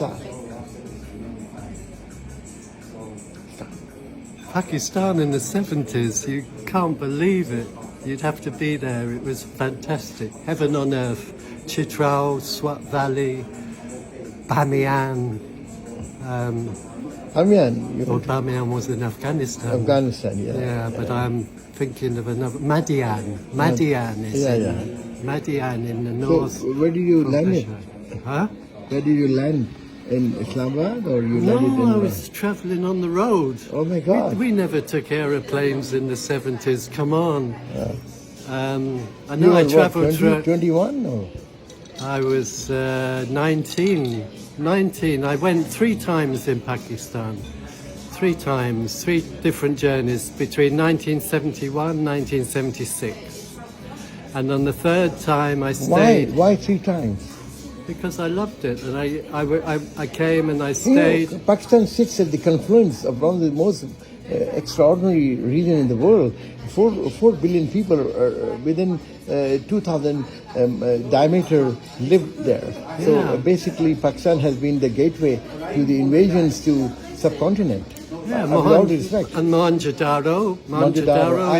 class. Pakistan in the 70s, you can't believe it. You'd have to be there. It was fantastic. Heaven on earth. Chitral, Swat Valley, Bamiyan. Bamiyan was in Afghanistan. Afghanistan, yeah. Yeah, but I'm thinking of another. Madian. Madian is Madian in the north. So where did you land it? Huh? Where did you land? In Islamabad, or you landed in? No, I was travelling on the road. Oh my God! We never took aeroplanes in the 70s. Come on. I know You I were travelled through. 21 or? I was 19. 19. I went 3 times in Pakistan. 3 times, 3 different journeys between 1971 1976. And on the 3rd time I stayed. Why 3 times? Because I loved it, and I came and I stayed. You know, Pakistan sits at the confluence of one of the most extraordinary region in the world. 4 billion people within 2,000 diameter live there. So basically, Pakistan has been the gateway to the invasions to subcontinent. Yeah, with all due respect. And Mohenjo-daro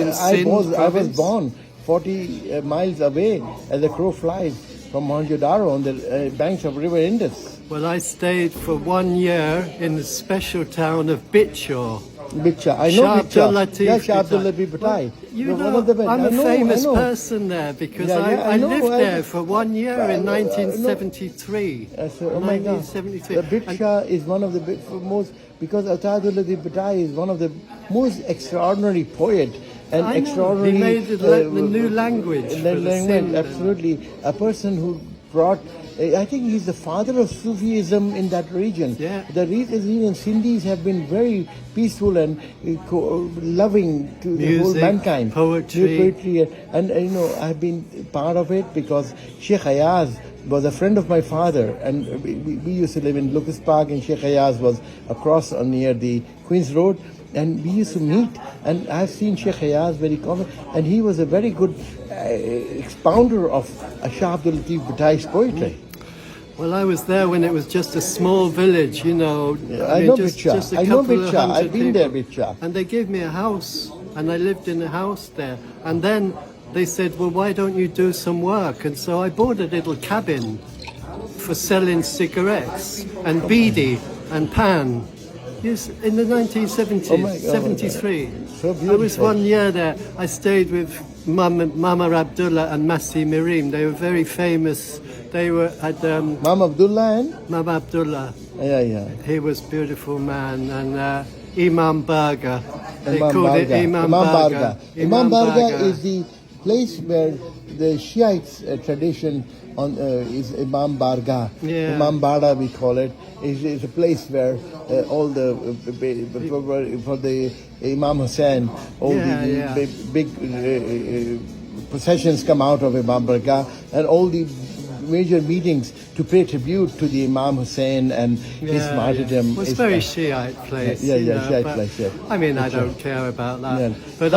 in Sindh I was born 40 miles away as a crow flies from Mohenjo-daro on the banks of River Indus. Well, I stayed for 1 year in the special town of Bitchor. Bitcha, I know Shah Bitcha. Abdul Latif Yeah, Shah Abdul Latif. Latif Bhatai. Well, you know, I'm a famous person there because I lived there for 1 year in 1973. Oh my God. 1973. The Bitcha is one of the most, because Abdul Latif Bhatai is one of the most extraordinary poet and extraordinary. He made the new language. Absolutely. A person who brought, I think he's the father of Sufism in that region. Yeah. The region Sindhis have been very peaceful and loving to the whole mankind. Poetry. And you know, I've been part of it because Sheikh Ayaz was a friend of my father, and we used to live in Lucas Park, and Sheikh Ayaz was across near the Queen's Road. And we used to meet, and I've seen Sheikh Ayaz very common, and he was a very good expounder of Shah Abdul Latif Bhatai's poetry. Well, I was there when it was just a small village, you know. I know Bitcha. I know Bitcha. I've been there, Bitcha. And they gave me a house, and I lived in a house there. And then they said, well, why don't you do some work? And so I bought a little cabin for selling cigarettes and beedi and pan. Yes, in the 1970s, Oh my God, 73. So beautiful. I was 1 year there. I stayed with Mama Abdullah and Masi Mirim. They were very famous. They were at Mama Abdullah and? Mama Abdullah. Yeah. He was a beautiful man. And Imam Barga. They Imam called Barga. it Imam Barga. Imam Barga is the place where the Shiites tradition is Imam Barga. Yeah. Imam Barga, we call it. Is a place where all the for the Imam Hussain, all the big processions come out of Imam Barga, and all the major meetings to pay tribute to the Imam Hussain and his martyrdom. It was a very Shiite place. Shiite place. Yeah. I mean, I don't care about that. Yeah. But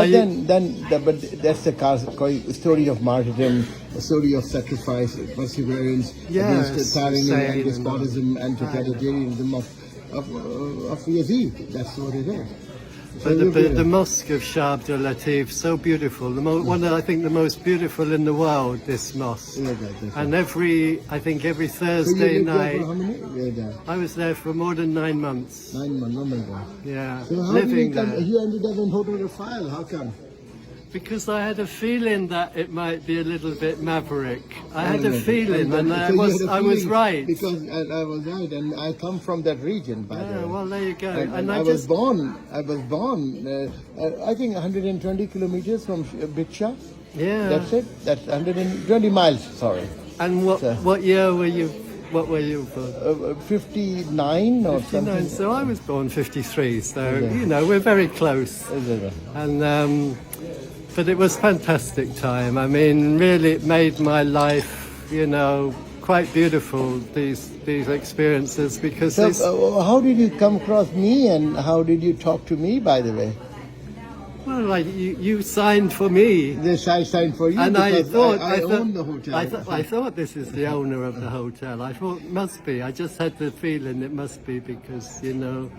that's the story of martyrdom, a story of sacrifice, perseverance against tyranny and despotism and totalitarianism of Yazid. That's what it is. But the mosque of Shah Abdul Latif, so beautiful. One of, I think, the most beautiful in the world, this mosque. And every Thursday night, I was there for more than 9 months. 9 months, oh my God. Yeah, so how living there. You ended up in Hotel Rafale, how come? Because I had a feeling that it might be a little bit maverick. I had a feeling, and I was right. Because I was right, and I come from that region, by the way. Well, there you go. And I was born, I think 120 kilometers from Bitcha. Yeah. That's it. That's 120 miles, sorry. And what year were you? What were you born? 59 or 59, something. So I was born 53. So you know, we're very close. And but it was a fantastic time. I mean, really, it made my life, you know, quite beautiful. These experiences because. So, how did you come across me, and how did you talk to me, by the way? Well, like you signed for me. This I signed for you And because I thought, own the hotel. I thought this is the owner of the hotel. I thought it must be. I just had the feeling it must be because, you know,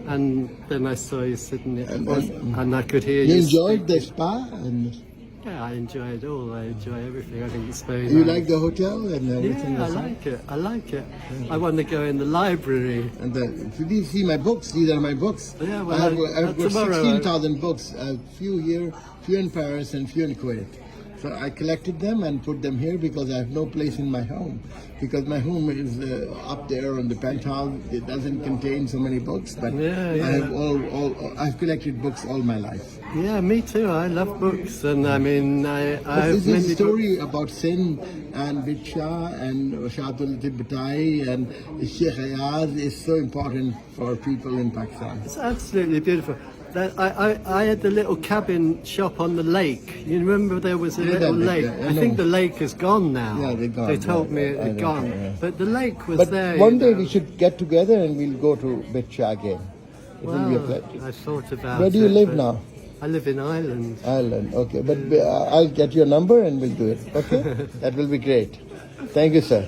and then I saw you sitting there and I could hear you. You enjoyed speaking. the spa and Yeah, I enjoy it all. I enjoy everything. I think it's very you nice. like the hotel and everything. Yeah, I else? like it. I like it. I want to go in the library. And if you see my books, these are my books. Yeah, well, I've got tomorrow, 16,000 books, a few here, few in Paris and few in Kuwait. So I collected them and put them here because I have no place in my home. Because my home is up there on the penthouse. It doesn't contain so many books, but Yeah. I have I've collected books all my life. Yeah, me too. I love books, and I mean, I have This is a many story about Sindh and Bidshah and Shahidul Latif Bhuttai and Sheikh Ayaz is so important for people in Pakistan. It's absolutely beautiful. I had the little cabin shop on the lake. You remember there was a Yeah, little that lake? bit, yeah, I I think know. the lake is gone now. Yeah, they're gone, They told yeah, me it I had know, gone. yeah. But the lake was But there. one you day know. we should get together and we'll go to Bidshah again. It will be a Well, pleasure. I thought about Where do you it, live but now? I live in Ireland. Ireland. Okay, but I'll get your number and we'll do it. Okay, that will be great. Thank you, sir.